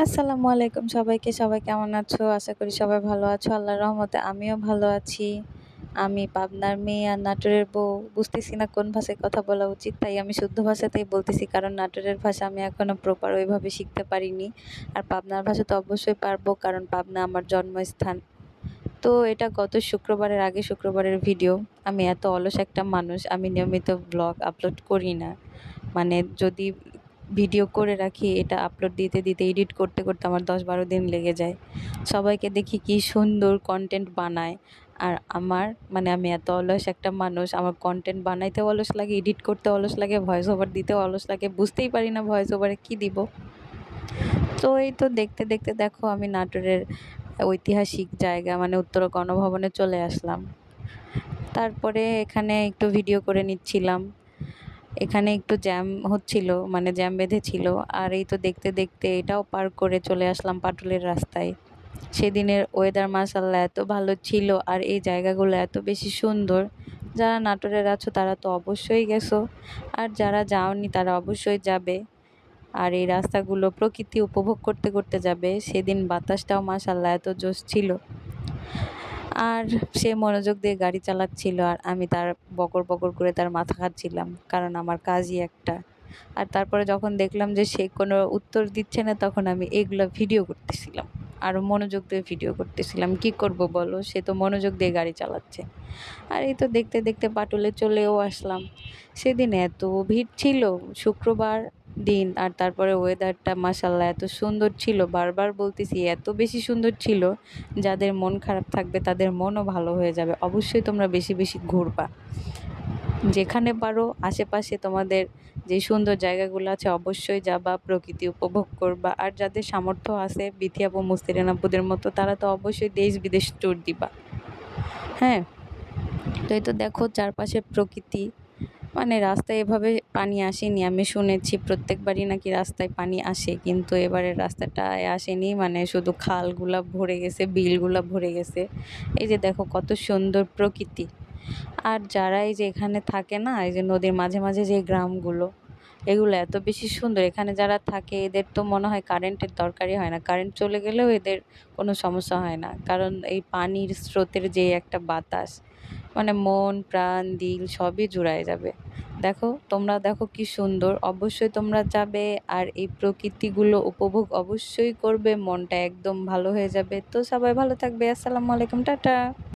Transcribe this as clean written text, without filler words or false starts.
আসসালামু আলাইকুম সবাইকে। সবাই কেমন আছো? আশা করি সবাই ভালো আছো। আল্লাহর রহমতে আমিও ভালো আছি। আমি পাবনার মেয়ে আর নাটোরের বউ। বুঝতেছি না কোন ভাষায় কথা বলা উচিত, তাই আমি শুদ্ধ ভাষাতেই বলতেছি, কারণ নাটোরের ভাষা আমি এখনো প্রপার ওইভাবে শিখতে পারিনি। আর পাবনার ভাষা তো অবশ্যই পারবো, কারণ পাবনা আমার জন্মস্থান। তো এটা গত শুক্রবারের আগে শুক্রবারের ভিডিও। আমি এত অলস একটা মানুষ, আমি নিয়মিত ব্লগ আপলোড করি না। মানে যদি ভিডিও করে রাখি, এটা আপলোড দিতে দিতে এডিট করতে করতে আমার 10-12 দিন লেগে যায়। সবাইকে দেখি কি সুন্দর কন্টেন্ট বানায়, আর আমার আমি এত অলস একটা মানুষ, আমার কন্টেন্ট বানাইতে অলস লাগে, এডিট করতে অলস লাগে, ভয়েস ওভার দিতে অলস লাগে, বুঝতেই পারি না ভয়েস ওভারে কী দিব। তো এই তো দেখতে দেখতে দেখো আমি নাটোরের ঐতিহাসিক জায়গা উত্তরা গণভবনে চলে আসলাম। তারপরে এখানে একটু ভিডিও করে নিচ্ছিলাম। এখানে একটু জ্যাম হচ্ছিল, জ্যাম বেঁধেছিল। আর এই তো দেখতে দেখতে এটাও পার করে চলে আসলাম পাটুলের রাস্তায়। সেদিনের ওয়েদার মাশাআল্লাহ এত ভালো ছিল, আর এই জায়গাগুলো এত বেশি সুন্দর। যারা নাটোরের আছো তারা তো অবশ্যই গেছো, আর যারা যাওনি তারা অবশ্যই যাবে। আর এই রাস্তাগুলো প্রকৃতি উপভোগ করতে করতে যাবে। সেদিন বাতাসটাও মাশাআল্লাহ এত জোশ ছিল। আর সে মনোযোগ দিয়ে গাড়ি চালাচ্ছিল, আর আমি তার বকর বকর করে তার মাথা খাচ্ছিলাম, কারণ আমার কাজই একটা। আর তারপরে যখন দেখলাম যে সে কোনো উত্তর দিচ্ছে না, তখন আমি এগুলো ভিডিও করতেছিলাম, আরও মনোযোগ দিয়ে ভিডিও করতেছিলাম। কি করব বলো, সে তো মনোযোগ দিয়ে গাড়ি চালাচ্ছে। আর এই তো দেখতে দেখতে পাটুলে চলেও আসলাম। সেদিন এত ভিড় ছিল, শুক্রবার দিন, আর তারপরে ওয়েদারটা মাশাআল্লাহ এত সুন্দর ছিল। বারবার বলতেছি এত বেশি সুন্দর ছিল, যাদের মন খারাপ থাকবে তাদের মনও ভালো হয়ে যাবে। অবশ্যই তোমরা বেশি বেশি ঘুরবা, যেখানে পারো আশেপাশে তোমাদের যে সুন্দর জায়গাগুলো আছে অবশ্যই যাবা, প্রকৃতি উপভোগ করবা। আর যাদের সামর্থ্য আছে, বিথি আপু মুস্তিরিন আপুদের মতো, তারা তো অবশ্যই দেশ বিদেশ ট্যুর দিবা। হ্যাঁ, তো এই তো দেখো চারপাশে প্রকৃতি। রাস্তায় এভাবে পানি আসেনি, আমি শুনেছি প্রত্যেকবারই নাকি রাস্তায় পানি আসে, কিন্তু এবারের রাস্তাটায় আসেনি। শুধু খালগুলা ভরে গেছে, বিলগুলা ভরে গেছে। এই যে দেখো কত সুন্দর প্রকৃতি। আর যারা এই যে এখানে থাকে না, এই যে নদীর মাঝে মাঝে যে গ্রামগুলো, এগুলো এত বেশি সুন্দর। এখানে যারা থাকে এদের তো মনে হয় কারেন্টের দরকারই হয় না, কারেন্ট চলে গেলেও এদের কোনো সমস্যা হয় না, কারণ এই পানির স্রোতের যে একটা বাতাস, মন প্রাণ দিল সবই জুড়ায় যাবে। দেখো তোমরা, দেখো কি সুন্দর। অবশ্যই তোমরা যাবে, আর এই প্রকৃতিগুলো উপভোগ অবশ্যই করবে, মনটা একদম ভালো হয়ে যাবে। তো সবাই ভালো থাকবে। আসসালামু আলাইকুম, টাটা।